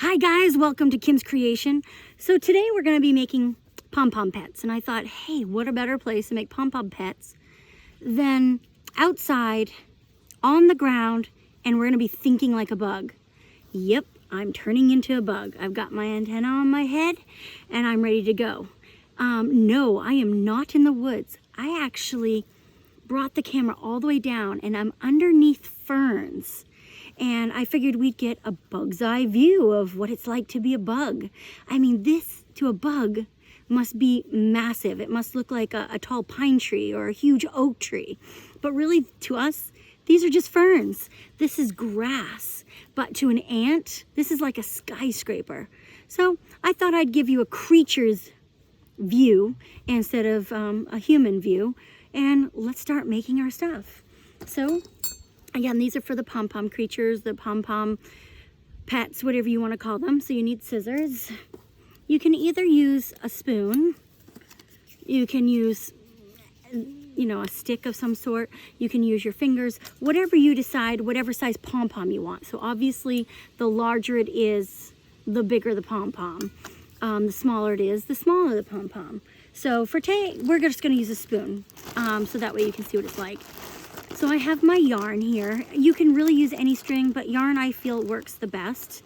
Hi guys, welcome to Kim's Creation. So today we're going to be making pom-pom pets, and I thought, hey, what a better place to make pom-pom pets than outside on the ground, and we're going to be thinking like a bug. Yep, I'm turning into a bug. I've got my antenna on my head and I'm ready to go. No, I am not in the woods. I actually brought the camera all the way down and I'm underneath ferns. And I figured we'd get a bug's eye view of what it's like to be a bug. I mean, this to a bug must be massive. It must look like a tall pine tree or a huge oak tree. But really, to us, these are just ferns. This is grass. But to an ant, this is like a skyscraper. So I thought I'd give you a creature's view instead of a human view. And let's start making our stuff. So again, these are for the pom-pom creatures, the pom-pom pets, whatever you want to call them. So you need scissors. You can either use a spoon. You can use, a stick of some sort. You can use your fingers. Whatever you decide, whatever size pom-pom you want. So obviously, the larger it is, the bigger the pom-pom. The smaller it is, the smaller the pom-pom. So for today, we're just going to use a spoon. So that way you can see what it's like. So I have my yarn here. You can really use any string, but yarn I feel works the best.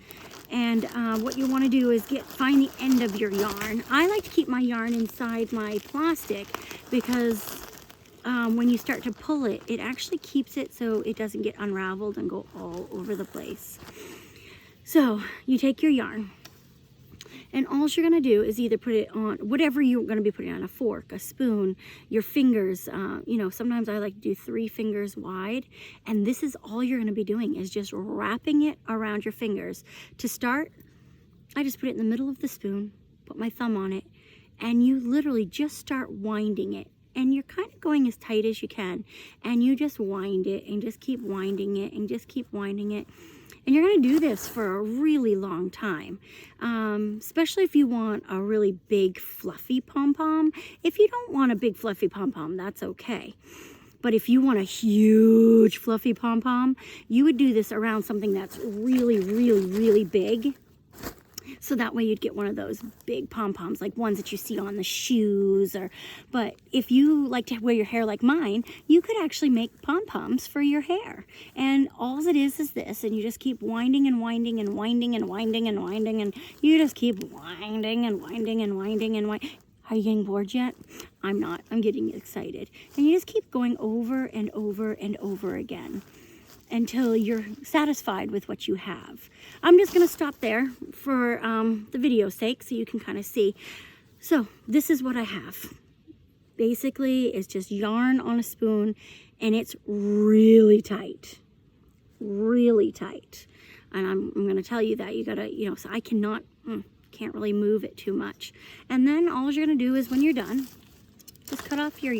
And what you want to do is find the end of your yarn. I like to keep my yarn inside my plastic because when you start to pull it, it actually keeps it so it doesn't get unraveled and go all over the place. So you take your yarn. And all you're going to do is either put it on whatever you're going to be putting on, a fork, a spoon, your fingers. Sometimes I like to do 3 fingers wide. And this is all you're going to be doing is just wrapping it around your fingers. To start, I just put it in the middle of the spoon, put my thumb on it, and you literally just start winding it. And you're kind of going as tight as you can. And you just wind it and just keep winding it and just keep winding it. And you're going to do this for a really long time, especially if you want a really big fluffy pom-pom. If you don't want a big fluffy pom-pom, that's okay. But if you want a huge fluffy pom-pom, you would do this around something that's really, really, really big. So that way you'd get one of those big pom-poms, like ones that you see on the shoes. But if you like to wear your hair like mine, you could actually make pom-poms for your hair. And all it is this, and you just keep winding and winding and winding and winding and winding, and you just keep winding and winding and winding and winding. Are you getting bored yet? I'm not. I'm getting excited. And you just keep going over and over and over again until you're satisfied with what you have. I'm just going to stop there for the video's sake so you can kind of see. So this is what I have. Basically, it's just yarn on a spoon, and it's really tight. Really tight. And I'm going to tell you that you got to, so I can't really move it too much. And then all you're going to do is when you're done, just cut off your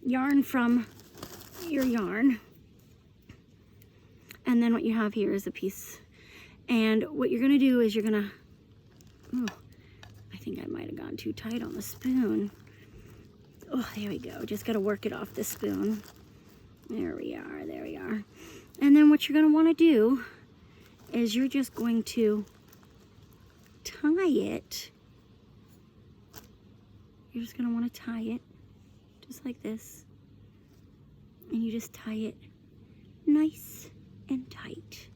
yarn from your yarn. And then what you have here is a piece. And what you're going to do is you're going to, I think I might have gone too tight on the spoon. Oh, there we go. Just got to work it off the spoon. There we are. And then what you're going to want to do is you're just going to tie it. You're just going to want to tie it just like this. And you just tie it nice and tight.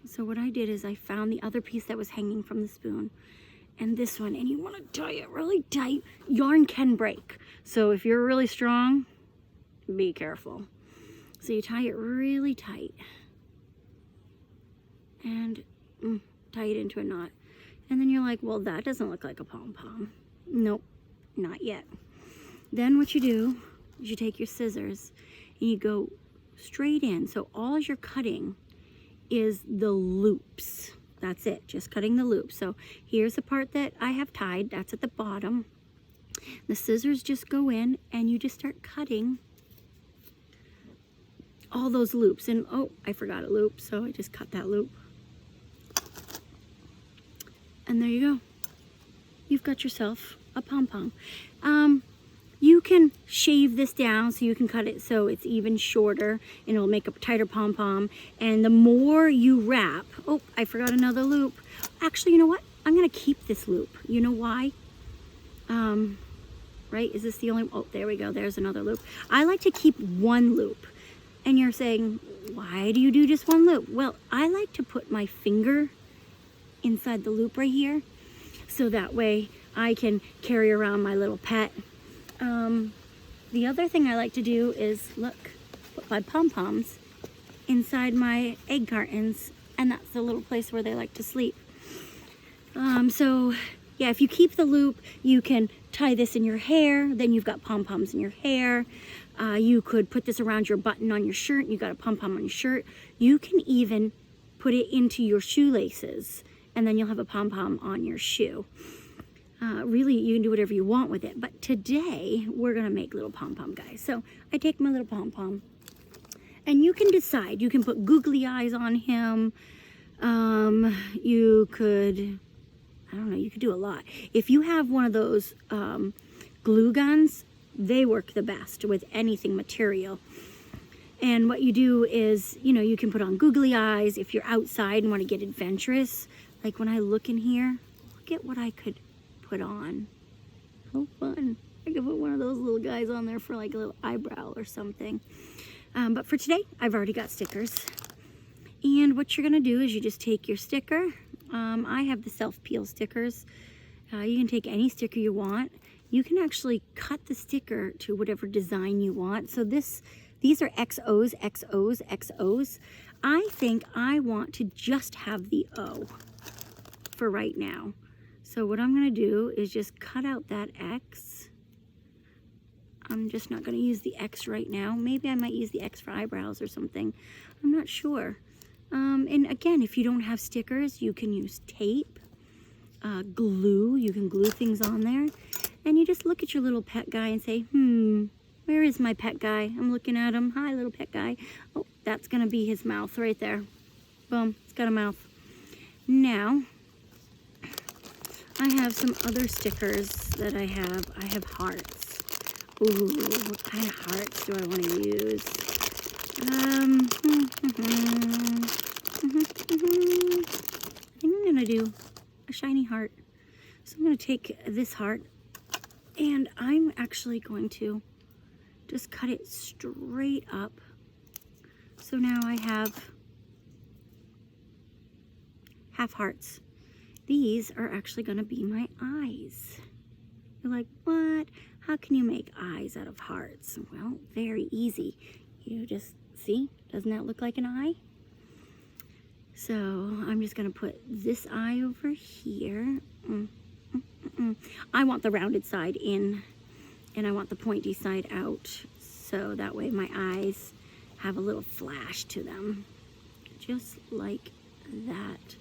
So what I did is I found the other piece that was hanging from the spoon and this one, and you want to tie it really tight. Yarn can break, so if you're really strong, be careful. So you tie it really tight and tie it into a knot, and then you're like, well, that doesn't look like a pom-pom. Nope, not yet. Then what you do is you take your scissors and you go straight in. So all you're cutting is the loops. That's it, just cutting the loops. So here's the part that I have tied, that's at the bottom. The scissors just go in and you just start cutting all those loops. And oh, I forgot a loop, so I just cut that loop. And there you go. You've got yourself a pom-pom. You can shave this down so you can cut it so it's even shorter and it'll make a tighter pom-pom. And the more you wrap, oh, I forgot another loop. Actually, you know what? I'm gonna keep this loop. You know why? Right, is this the only, oh, there we go, there's another loop. I like to keep one loop. And you're saying, why do you do just one loop? Well, I like to put my finger inside the loop right here, so that way I can carry around my little pet. The other thing I like to do is, look, put my pom-poms inside my egg cartons, and that's the little place where they like to sleep. So yeah, if you keep the loop, you can tie this in your hair, then you've got pom-poms in your hair. You could put this around your button on your shirt, and you got a pom-pom on your shirt. You can even put it into your shoelaces, and then you'll have a pom-pom on your shoe. Really, you can do whatever you want with it. But today, we're gonna make little pom-pom guys. So I take my little pom-pom, and you can decide. You can put googly eyes on him. You could, I don't know, you could do a lot. If you have one of those glue guns, they work the best with anything material. And what you do is, you know, you can put on googly eyes if you're outside and want to get adventurous. Like when I look in here, look at what I could put on. How fun. I could put one of those little guys on there for like a little eyebrow or something. But for today, I've already got stickers. And what you're gonna do is you just take your sticker. I have the self-peel stickers. You can take any sticker you want. You can actually cut the sticker to whatever design you want. So these are XOs, XOs, XOs. I think I want to just have the O for right now. So what I'm gonna do is just cut out that X. I'm just not gonna use the X right now. Maybe I might use the X for eyebrows or something. I'm not sure. And again, if you don't have stickers, you can use tape, glue. You can glue things on there. And you just look at your little pet guy and say, where is my pet guy? I'm looking at him. Hi, little pet guy. Oh, that's gonna be his mouth right there. Boom, it's got a mouth. Now, I have some other stickers that I have. I have hearts. Ooh, what kind of hearts do I want to use? I think I'm gonna do a shiny heart. So I'm gonna take this heart and I'm actually going to just cut it straight up. So now I have half hearts. These are actually gonna be my eyes. You're like, what? How can you make eyes out of hearts? Well, very easy. You just, see, doesn't that look like an eye? So I'm just gonna put this eye over here. I want the rounded side in and I want the pointy side out. So that way my eyes have a little flash to them. Just like that.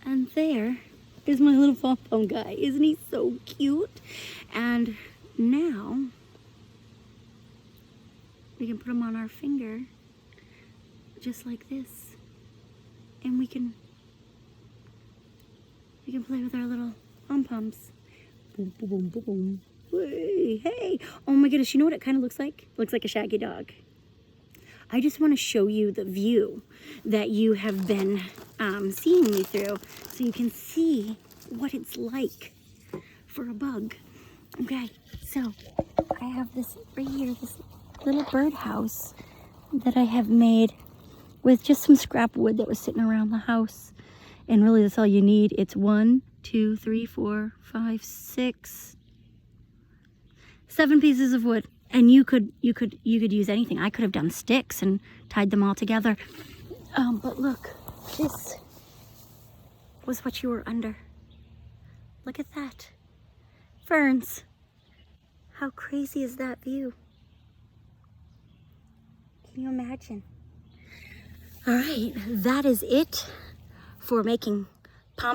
And there is my little pom-pom guy. Isn't he so cute? And now we can put him on our finger just like this. And we can play with our little pom-poms. Boom, boom, boom, boom, boom. Hey, hey. Oh my goodness, you know what it kind of looks like? Looks like a shaggy dog. I just want to show you the view that you have been seeing me through so you can see what it's like for a bug. Okay, so I have this right here, this little birdhouse that I have made with just some scrap wood that was sitting around the house. And really that's all you need. It's 1, 2, 3, 4, 5, 6, 7 pieces of wood. And you could use anything. I could have done sticks and tied them all together. But look, this was what you were under. Look at that. Ferns. How crazy is that view? Can you imagine? All right, that is it for making